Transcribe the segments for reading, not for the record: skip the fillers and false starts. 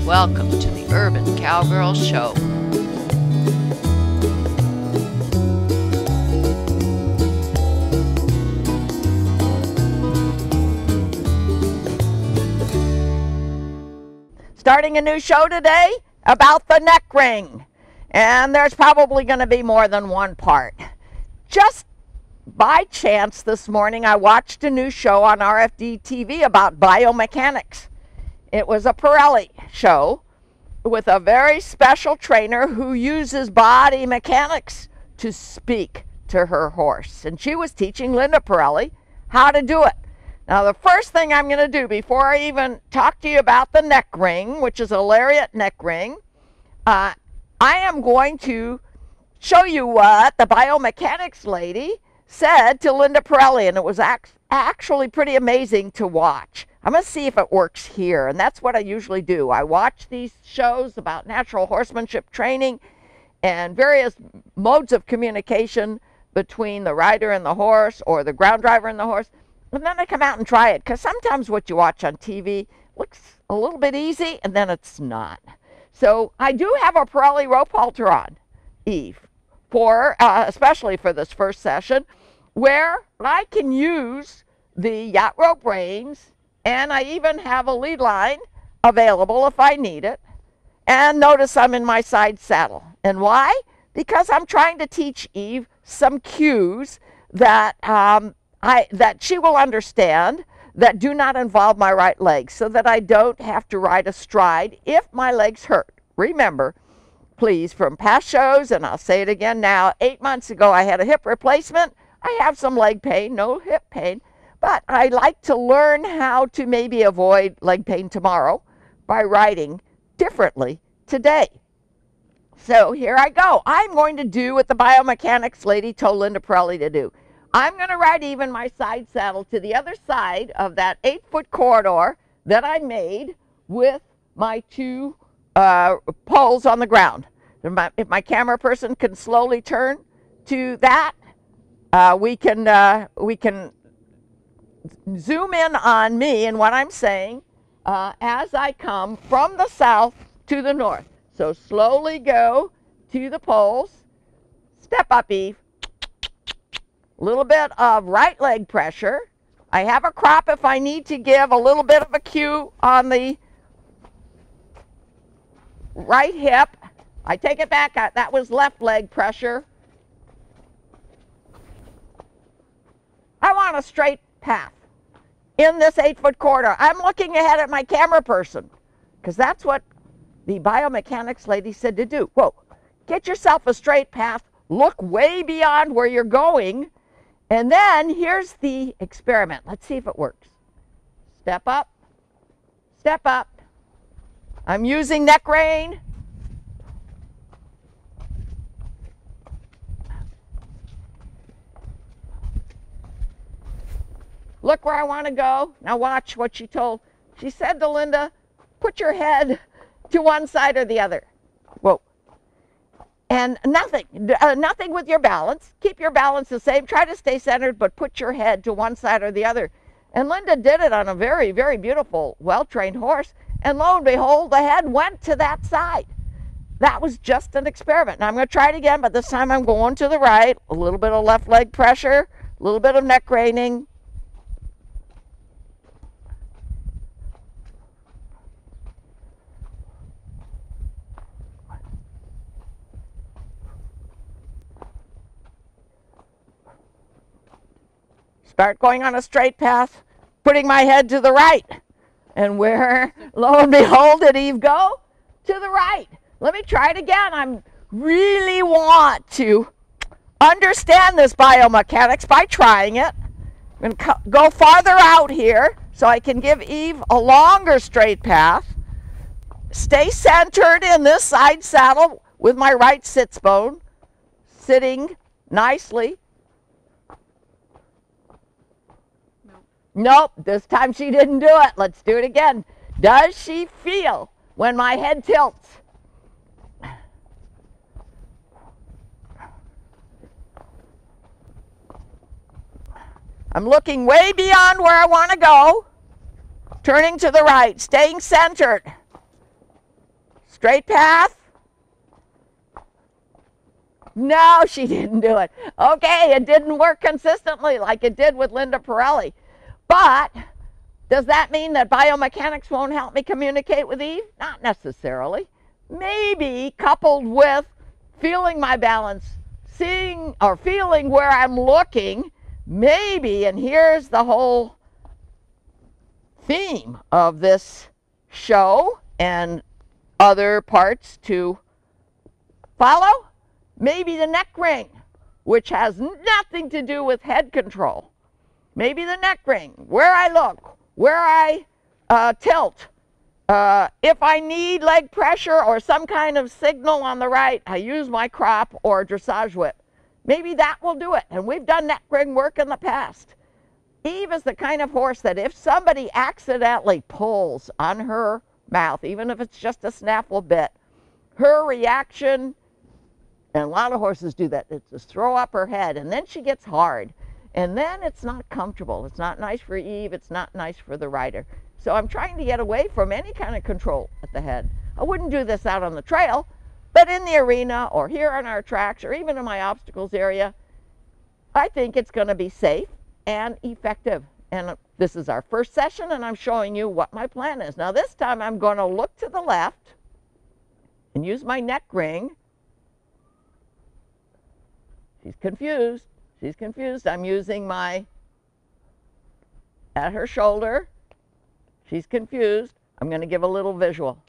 Welcome to the Urban Cowgirl Show. Starting a new show today about the neck ring. And there's probably going to be more than one part. Just by chance this morning, I watched a new show on RFD TV about biomechanics. It was a Pirelli show with a very special trainer who uses body mechanics to speak to her horse. And she was teaching Linda Pirelli how to do it. Now, the first thing I'm going to do before I even talk to you about the neck ring, which is a lariat neck ring, I am going to show you what the biomechanics lady said to Linda Pirelli, and it was actually pretty amazing to watch. I'm going to see if it works here, and that's what I usually do. I watch these shows about natural horsemanship training and various modes of communication between the rider and the horse or the ground driver and the horse, and then I come out and try it, because sometimes what you watch on TV looks a little bit easy, and then it's not. So I do have a Pirelli rope halter on, Eve, for especially for this first session, where I can use the yacht rope reins, and I even have a lead line available if I need it. And notice I'm in my side saddle. And why? Because I'm trying to teach Eve some cues that that she will understand that do not involve my right leg, so that I don't have to ride astride if my legs hurt. Remember, please, from past shows, and I'll say it again now, 8 months ago I had a hip replacement. I have some leg pain, no hip pain, but I like to learn how to maybe avoid leg pain tomorrow by riding differently today. So here I go. I'm going to do what the biomechanics lady told Linda Pirelli to do. I'm going to ride Eve in my side saddle to the other side of that 8-foot corridor that I made with my two poles on the ground. If my camera person can slowly turn to that, we can zoom in on me and what I'm saying as I come from the south to the north. So slowly go to the poles. Step up, Eve. A little bit of right leg pressure. I have a crop if I need to give a little bit of a cue on the right hip. I take it back. That was left leg pressure. I want a straight path in this 8-foot corridor. I'm looking ahead at my camera person, because that's what the biomechanics lady said to do. Whoa, get yourself a straight path. Look way beyond where you're going. And then here's the experiment. Let's see if it works. Step up. Step up. I'm using neck rein. Look where I want to go. Now watch what she told. She said to Linda, put your head to one side or the other. Whoa. And nothing with your balance. Keep your balance the same. Try to stay centered, but put your head to one side or the other. And Linda did it on a very, very beautiful, well-trained horse. And lo and behold, the head went to that side. That was just an experiment. Now I'm going to try it again, but this time I'm going to the right. A little bit of left leg pressure, a little bit of neck reining. Start going on a straight path, putting my head to the right. And where, lo and behold, did Eve go? To the right. Let me try it again. I really want to understand this biomechanics by trying it. I'm going to go farther out here so I can give Eve a longer straight path. Stay centered in this side saddle with my right sits bone, sitting nicely. Nope, this time she didn't do it. Let's do it again. Does she feel when my head tilts? I'm looking way beyond where I want to go. Turning to the right, staying centered. Straight path. No, she didn't do it. Okay, it didn't work consistently like it did with Linda Pirelli. But does that mean that biomechanics won't help me communicate with Eve? Not necessarily. Maybe coupled with feeling my balance, seeing or feeling where I'm looking, maybe, and here's the whole theme of this show and other parts to follow, maybe the neck ring, which has nothing to do with head control. Maybe the neck ring, where I look, where I tilt. If I need leg pressure or some kind of signal on the right, I use my crop or dressage whip. Maybe that will do it. And we've done neck ring work in the past. Eve is the kind of horse that if somebody accidentally pulls on her mouth, even if it's just a snaffle bit, her reaction, and a lot of horses do that, it's just throw up her head, and then she gets hard. And then it's not comfortable. It's not nice for Eve. It's not nice for the rider. So I'm trying to get away from any kind of control at the head. I wouldn't do this out on the trail, but in the arena or here on our tracks or even in my obstacles area, I think it's going to be safe and effective. And this is our first session, and I'm showing you what my plan is. Now this time I'm going to look to the left and use my neck ring. She's confused. She's confused. I'm using my, at her shoulder. She's confused. I'm going to give a little visual.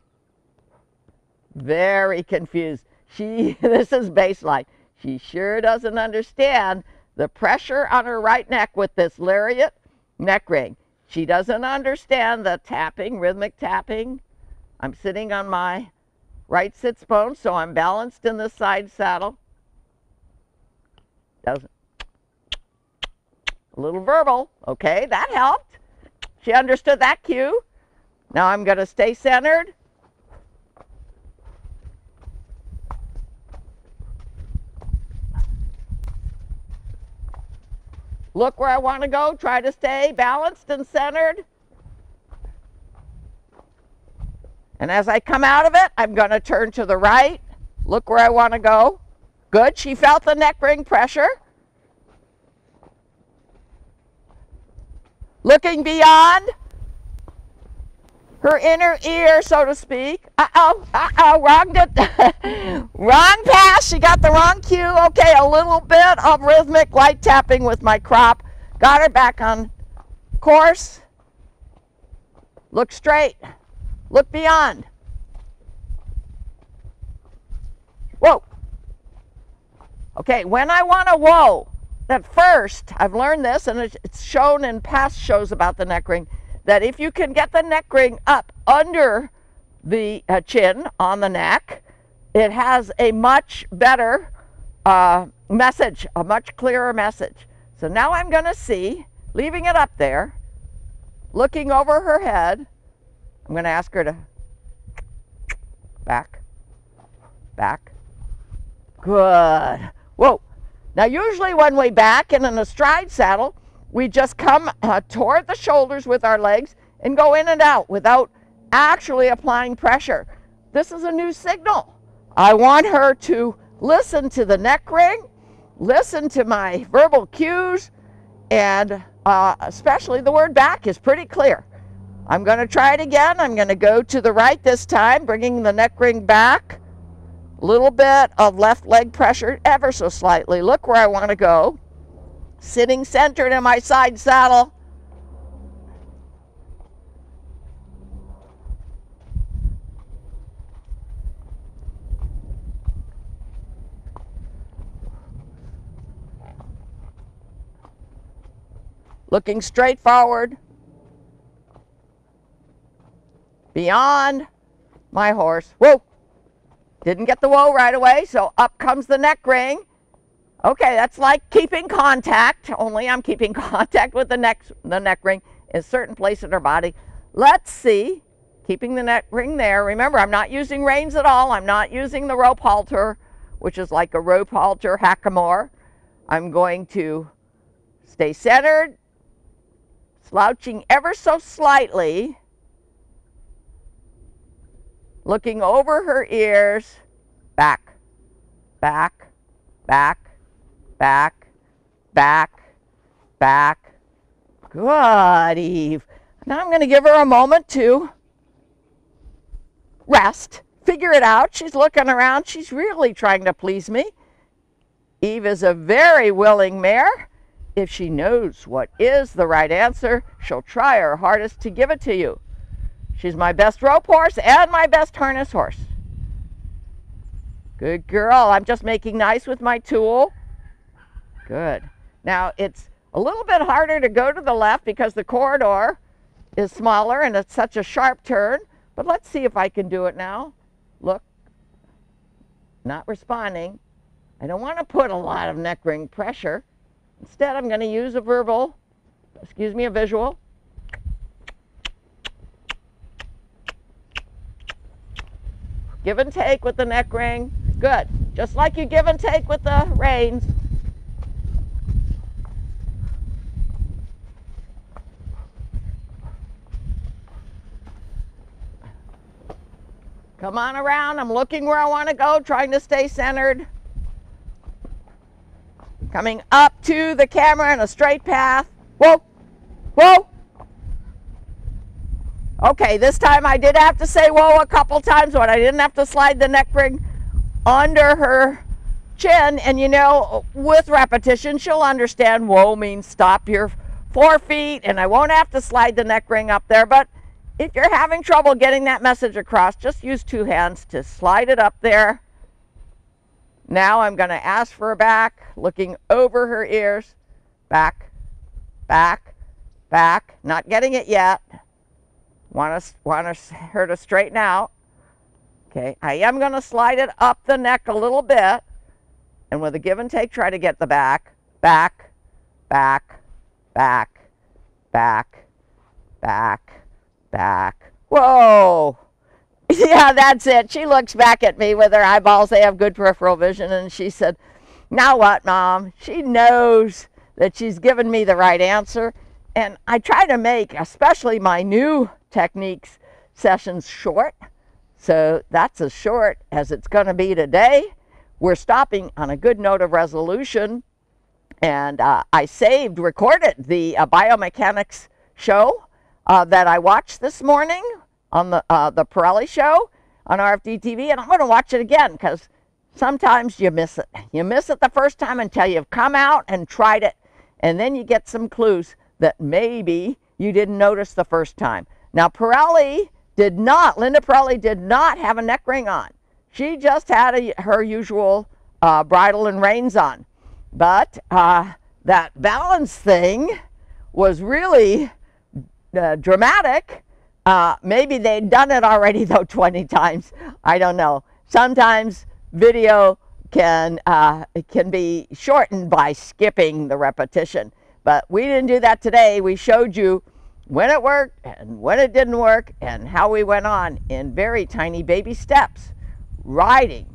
Very confused. This is baseline. She sure doesn't understand the pressure on her right neck with this lariat neck ring. She doesn't understand the tapping, rhythmic tapping. I'm sitting on my right sits bone, so I'm balanced in the side saddle. Doesn't. A little verbal. Okay, that helped. She understood that cue. Now I'm going to stay centered. Look where I want to go. Try to stay balanced and centered. And as I come out of it, I'm going to turn to the right. Look where I want to go. Good. She felt the neck ring pressure. Looking beyond her inner ear, so to speak. Wrong pass. She got the wrong cue. Okay, a little bit of rhythmic light tapping with my crop. Got her back on course. Look straight. Look beyond. Whoa. Okay, when I want to whoa, at first, I've learned this, and it's shown in past shows about the neck ring, that if you can get the neck ring up under the chin on the neck, it has a much better message, a much clearer message. So now I'm going to see, leaving it up there, looking over her head, I'm going to ask her to back, back. Good. Whoa. Now usually when we back and in a stride saddle, we just come toward the shoulders with our legs and go in and out without actually applying pressure. This is a new signal. I want her to listen to the neck ring, listen to my verbal cues, and especially the word back is pretty clear. I'm going to try it again. I'm going to go to the right this time, bringing the neck ring back. A little bit of left leg pressure, ever so slightly. Look where I want to go. Sitting centered in my side saddle. Looking straight forward. Beyond my horse. Whoa! Didn't get the whoa right away, so up comes the neck ring. Okay, that's like keeping contact, only I'm keeping contact with the neck ring in a certain place in her body. Let's see, keeping the neck ring there. Remember, I'm not using reins at all. I'm not using the rope halter, which is like a rope halter hackamore. I'm going to stay centered, slouching ever so slightly. looking over her ears, back, back, back, back, back, back. Good, Eve. Now I'm going to give her a moment to rest, figure it out. She's looking around. She's really trying to please me. Eve is a very willing mare. If she knows what is the right answer, she'll try her hardest to give it to you. She's my best rope horse and my best harness horse. Good girl. I'm just making nice with my tool. Good. Now, it's a little bit harder to go to the left because the corridor is smaller and it's such a sharp turn. But let's see if I can do it now. Look. Not responding. I don't want to put a lot of neck ring pressure. Instead, I'm going to use a visual. Give and take with the neck ring. Good. Just like you give and take with the reins. Come on around. I'm looking where I want to go, trying to stay centered. Coming up to the camera in a straight path. Whoa, whoa. Okay, this time I did have to say whoa a couple times, but I didn't have to slide the neck ring under her chin. And you know, with repetition, she'll understand whoa means stop your 4 feet, and I won't have to slide the neck ring up there. But if you're having trouble getting that message across, just use 2 hands to slide it up there. Now I'm going to ask for her back, looking over her ears. Back, back, back. Not getting it yet. Want her to straighten out. Okay, I am going to slide it up the neck a little bit. And with a give and take, try to get the back, back, back, back, back, back, back. Whoa. Yeah, that's it. She looks back at me with her eyeballs. They have good peripheral vision. And she said, now what, Mom? She knows that she's given me the right answer. And I try to make, especially my new techniques sessions, short. So that's as short as it's going to be today. We're stopping on a good note of resolution. And I recorded the biomechanics show that I watched this morning on the Pirelli show on RFD TV, and I'm going to watch it again because sometimes you miss it. You miss it the first time until you've come out and tried it, and then you get some clues that maybe you didn't notice the first time. Now, Linda Pirelli did not have a neck ring on. She just had her usual bridle and reins on. But that balance thing was really dramatic. Maybe they'd done it already, though, 20 times. I don't know. Sometimes video can be shortened by skipping the repetition. But we didn't do that today. We showed you when it worked and when it didn't work and how we went on in very tiny baby steps, riding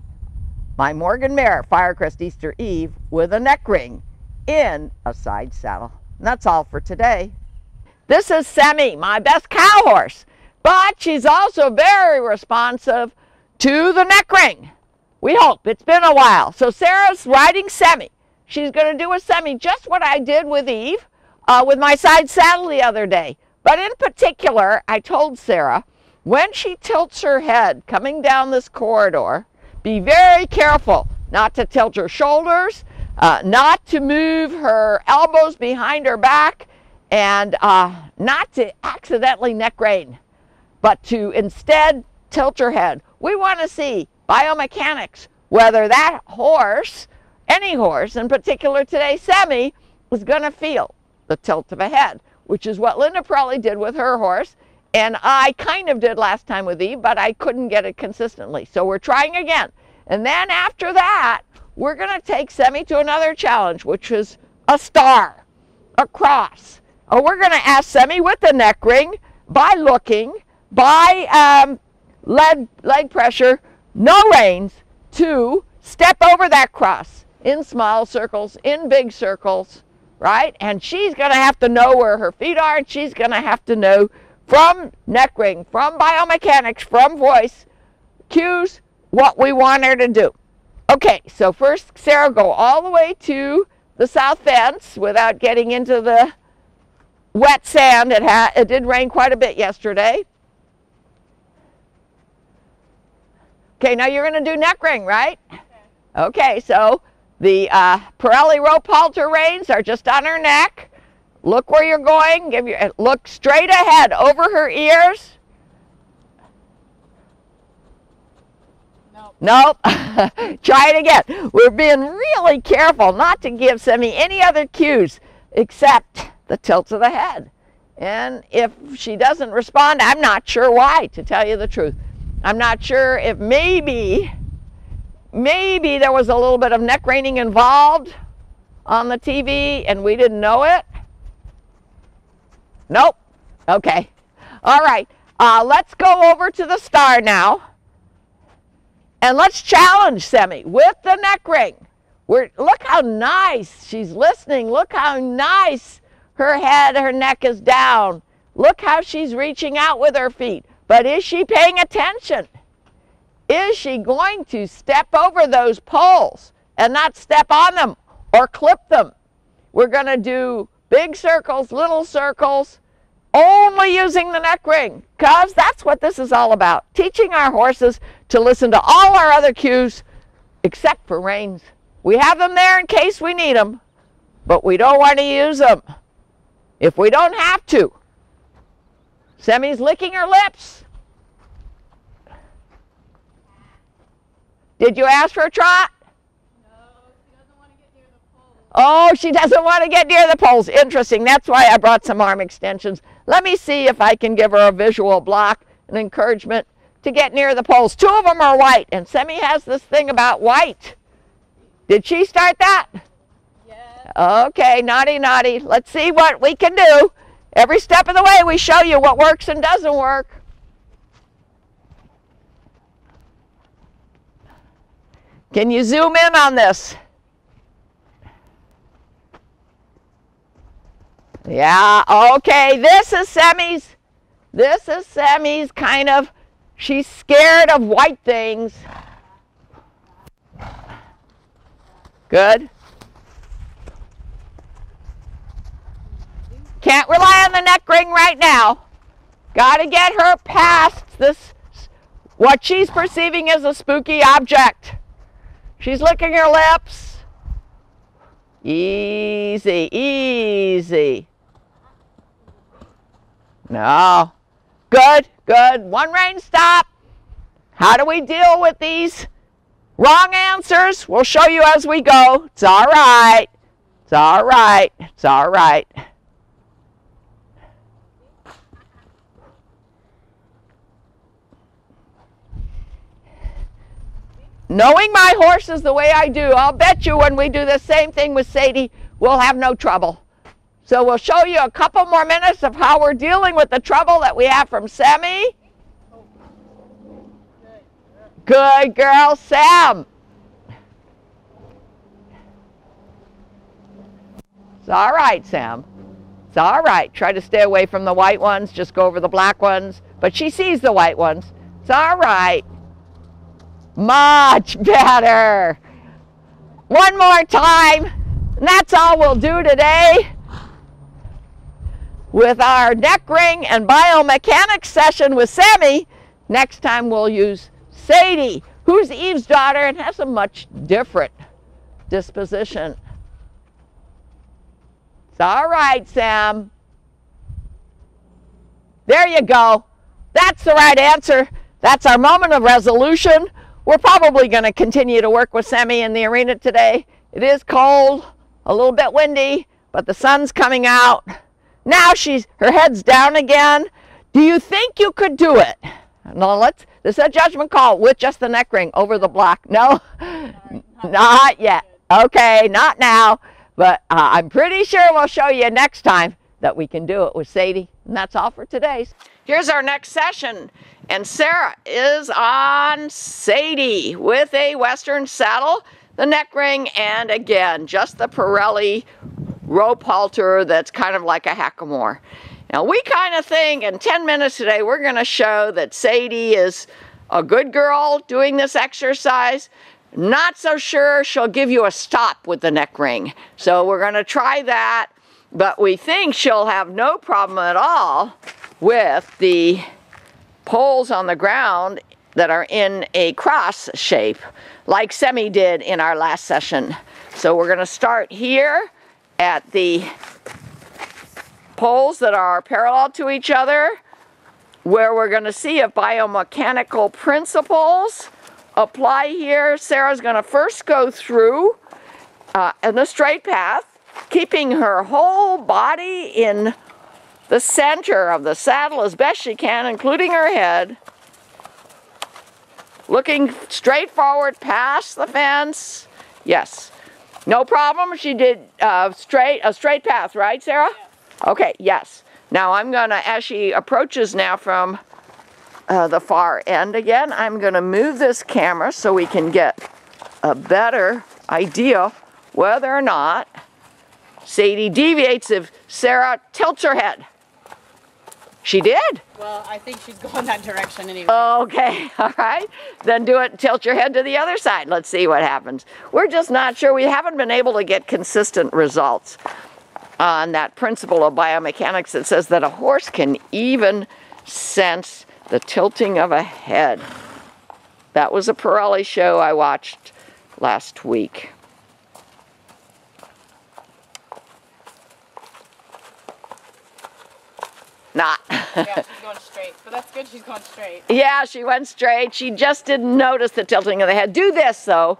my Morgan mare, Firecrest Easter Eve, with a neck ring in a side saddle. And that's all for today. This is Semi, my best cow horse, but she's also very responsive to the neck ring. We hope. It's been a while. So Sarah's riding Semi. She's going to do a Semi, just what I did with Eve, with my side saddle the other day. But in particular, I told Sarah, when she tilts her head coming down this corridor, be very careful not to tilt her shoulders, not to move her elbows behind her back, and not to accidentally neck rein, but to instead tilt her head. We want to see biomechanics, whether that horse, any horse, in particular today, Semi, is going to feel the tilt of a head, which is what Linda Pirelli did with her horse, and I kind of did last time with Eve, but I couldn't get it consistently. So we're trying again. And then after that, we're going to take Semi to another challenge, which is a star, a cross. We're going to ask Semi with the neck ring, by looking, by leg pressure, no reins, to step over that cross in small circles, in big circles, right? And she's going to have to know where her feet are, and she's going to have to know from neck ring, from biomechanics, from voice, cues what we want her to do. Okay, so first, Sarah, go all the way to the south fence without getting into the wet sand. It did rain quite a bit yesterday. Okay, now you're going to do neck ring, right? Okay, so the Pirelli rope halter reins are just on her neck. Look where you're going. Look straight ahead over her ears. Nope. Try it again. We're being really careful not to give Semi any other cues except the tilt of the head. And if she doesn't respond, I'm not sure why, to tell you the truth. I'm not sure if maybe there was a little bit of neck reining involved on the TV and we didn't know it. Nope. Okay. All right. Let's go over to the star now. And let's challenge Semi with the neck ring. Look how nice she's listening. Look how nice her head, her neck is down. Look how she's reaching out with her feet. But is she paying attention? Is she going to step over those poles and not step on them or clip them? We're going to do big circles, little circles, only using the neck ring, because that's what this is all about. Teaching our horses to listen to all our other cues except for reins. We have them there in case we need them, but we don't want to use them if we don't have to. Semi's licking her lips. Did you ask for a trot? Oh, she doesn't want to get near the poles. Interesting. That's why I brought some arm extensions. Let me see if I can give her a visual block, an encouragement to get near the poles. 2 of them are white, and Semi has this thing about white. Did she start that? Yes. Okay, naughty, naughty. Let's see what we can do. Every step of the way, we show you what works and doesn't work. Can you zoom in on this? Yeah, okay, this is Semi's kind of, she's scared of white things. Good. Can't rely on the neck ring right now. Got to get her past this, what she's perceiving as a spooky object. She's licking her lips. Easy, easy. No. Good, good. 1 rein stop. How do we deal with these wrong answers? We'll show you as we go. It's all right. It's all right. It's all right. Knowing my horses the way I do, I'll bet you when we do the same thing with Sadie, we'll have no trouble. So we'll show you a couple more minutes of how we're dealing with the trouble that we have from Semi. Good girl, Sam. It's all right, Sam. It's all right. Try to stay away from the white ones. Just go over the black ones. But she sees the white ones. It's all right. Much better. 1 more time. And that's all we'll do today with our neck ring and biomechanics session with Semi. Next time we'll use Sadie, who's Eve's daughter and has a much different disposition. It's all right, Sam. There you go. That's the right answer. That's our moment of resolution. We're probably going to continue to work with Semi in the arena today. It is cold, a little bit windy, but the sun's coming out. Now her head's down again. Do you think you could do it? No, this is a judgment call with just the neck ring over the block. No, not yet. Okay, not now. But I'm pretty sure we'll show you next time that we can do it with Sadie. And that's all for today. Here's our next session. And Sarah is on Sadie with a Western saddle, the neck ring, and again, just the Pirelli rope halter that's kind of like a hackamore. Now we kind of think in 10 minutes today we're going to show that Sadie is a good girl doing this exercise. Not so sure she'll give you a stop with the neck ring. So we're going to try that, but we think she'll have no problem at all with the poles on the ground that are in a cross shape, like Semi did in our last session. So we're going to start here at the poles that are parallel to each other, where we're going to see if biomechanical principles apply here. Sarah's going to first go through in a straight path, keeping her whole body in the center of the saddle as best she can, including her head, looking straight forward past the fence. Yes, no problem. She did a straight path, right, Sarah? Yeah. Okay, yes. Now I'm going to, as she approaches now from the far end again, I'm going to move this camera so we can get a better idea whether or not Sadie deviates if Sarah tilts her head. She did? Well, I think she's going that direction anyway. Okay, all right. Then do it, tilt your head to the other side. Let's see what happens. We're just not sure. We haven't been able to get consistent results on that principle of biomechanics that says that a horse can even sense the tilting of a head. That was a Pirelli show I watched last week. Not. Yeah, she's going straight. But that's good she's going straight. Yeah, she went straight. She just didn't notice the tilting of the head. Do this, though.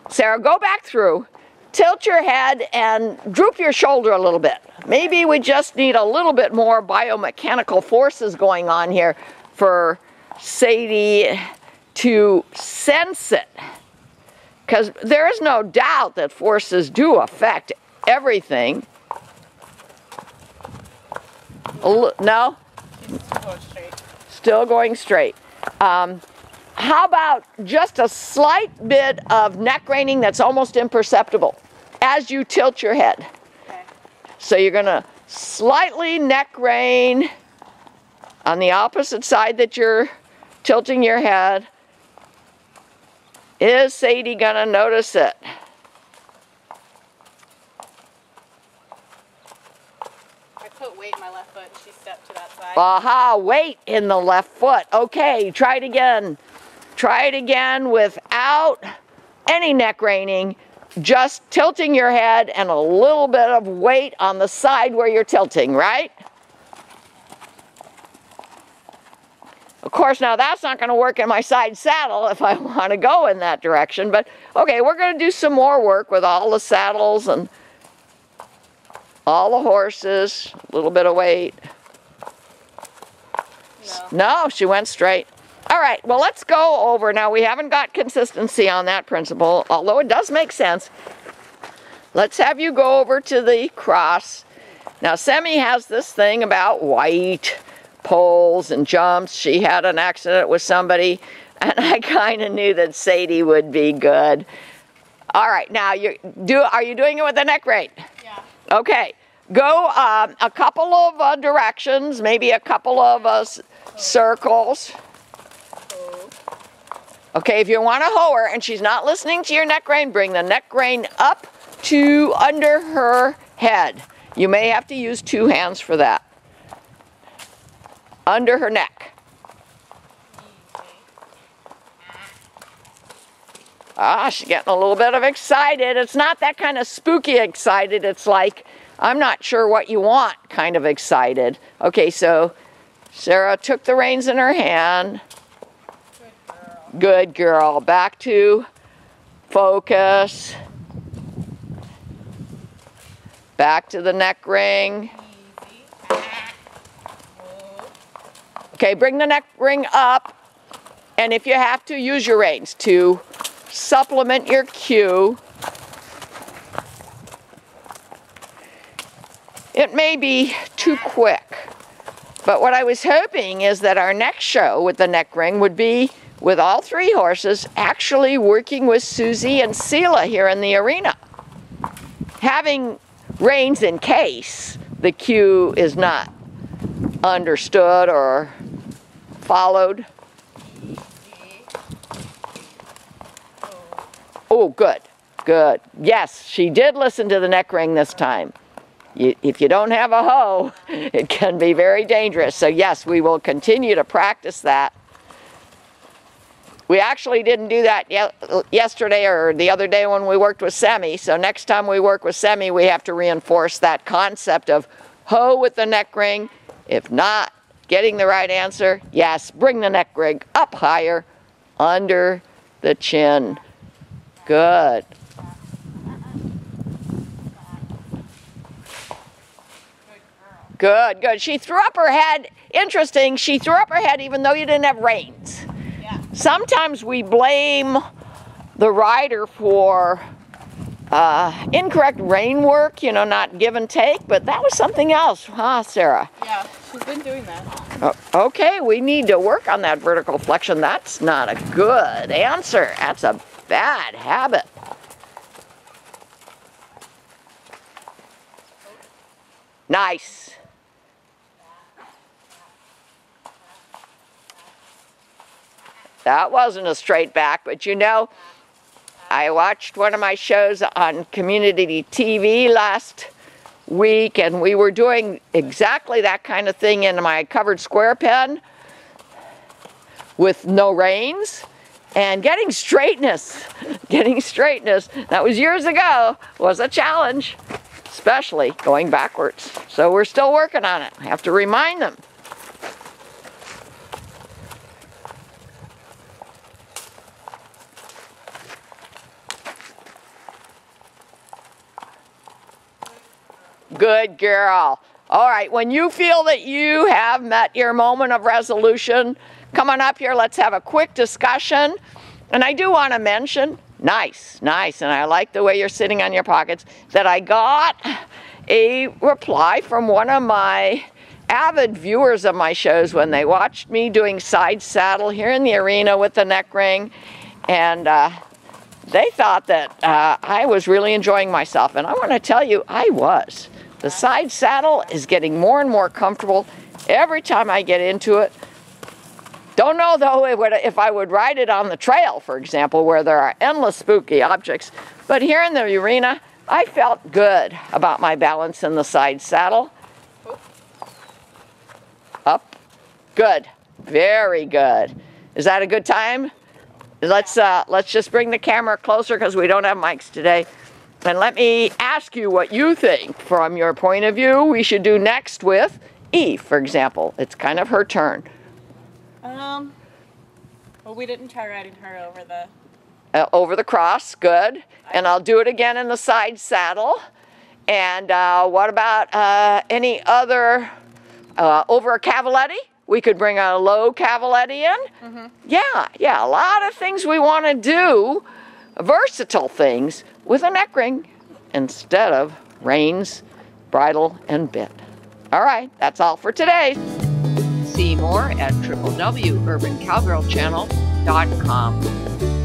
Sarah, go back through. Tilt your head and droop your shoulder a little bit. Maybe we just need a little bit more biomechanical forces going on here for Sadie to sense it. Because there is no doubt that forces do affect everything. No? She's still going straight. Still going straight. How about just a slight bit of neck reining that's almost imperceptible as you tilt your head? Okay. So you're going to slightly neck rein on the opposite side that you're tilting your head. Is Sadie going to notice it? I put weight in my left foot and she stepped to that side. Aha, weight in the left foot. Okay, try it again. Try it again without any neck reining, just tilting your head and a little bit of weight on the side where you're tilting, right? Of course, now that's not going to work in my side saddle if I want to go in that direction, but okay, we're going to do some more work with all the saddles and all the horses, a little bit of weight. No, she went straight. All right, well, let's go over. Now, we haven't got consistency on that principle, although it does make sense. Let's have you go over to the cross. Now, Semi has this thing about white poles and jumps. She had an accident with somebody, and I kind of knew that Sadie would be good. All right, now, are you doing it with the neck rein? Yeah. Okay, go a couple of directions, maybe a couple of circles. Okay, if you want to hoe her and she's not listening to your neck rein, bring the neck rein up to under her head. You may have to use two hands for that. Under her neck. Ah, she's getting a little bit of excited. It's not that kind of spooky excited. It's like, I'm not sure what you want kind of excited. Okay, so Sarah took the reins in her hand. Good girl. Back to focus. Back to the neck ring. Okay, bring the neck ring up. And if you have to, use your reins to supplement your cue. It may be too quick. But what I was hoping is that our next show with the neck ring would be with all three horses actually working with Susie and Sela here in the arena. Having reins in case the cue is not understood or followed. Oh, good, good. Yes, she did listen to the neck ring this time. If you don't have a hoe, it can be very dangerous. So yes, we will continue to practice that. We actually didn't do that yesterday or the other day when we worked with Semi. So next time we work with Semi, we have to reinforce that concept of hoe with the neck ring. If not getting the right answer, yes, bring the neck ring up higher under the chin. Good. Good, good. She threw up her head. Interesting, she threw up her head even though you didn't have reins. Sometimes we blame the rider for incorrect rein work, you know, not give and take, but that was something else, huh, Sarah? Yeah, she's been doing that. Okay, we need to work on that vertical flexion. That's not a good answer. That's a bad habit. Nice. That wasn't a straight back, but you know, I watched one of my shows on community TV last week, and we were doing exactly that kind of thing in my covered square pen with no reins, and getting straightness, that was years ago, was a challenge, especially going backwards. So we're still working on it. I have to remind them. Good girl. All right, when you feel that you have met your moment of resolution, come on up here, let's have a quick discussion. And I do want to mention, nice, and I like the way you're sitting on your pockets, that I got a reply from one of my avid viewers of my shows when they watched me doing side saddle here in the arena with the neck ring. And they thought that I was really enjoying myself. And I want to tell you, I was. The side saddle is getting more and more comfortable every time I get into it. Don't know though if I would ride it on the trail, for example, where there are endless spooky objects. But here in the arena, I felt good about my balance in the side saddle. Up. Good. Very good. Is that a good time? Let's just bring the camera closer because we don't have mics today. And let me ask you what you think from your point of view we should do next with Eve, for example. It's kind of her turn. Well, we didn't try riding her over the cross, good. And I'll do it again in the side saddle. And what about any other, over a cavaletti? We could bring a low cavaletti in. Mm-hmm. Yeah, a lot of things we want to do, versatile things, with a neck ring instead of reins, bridle, and bit. All right, that's all for today. See more at www.urbancowgirlchannel.com.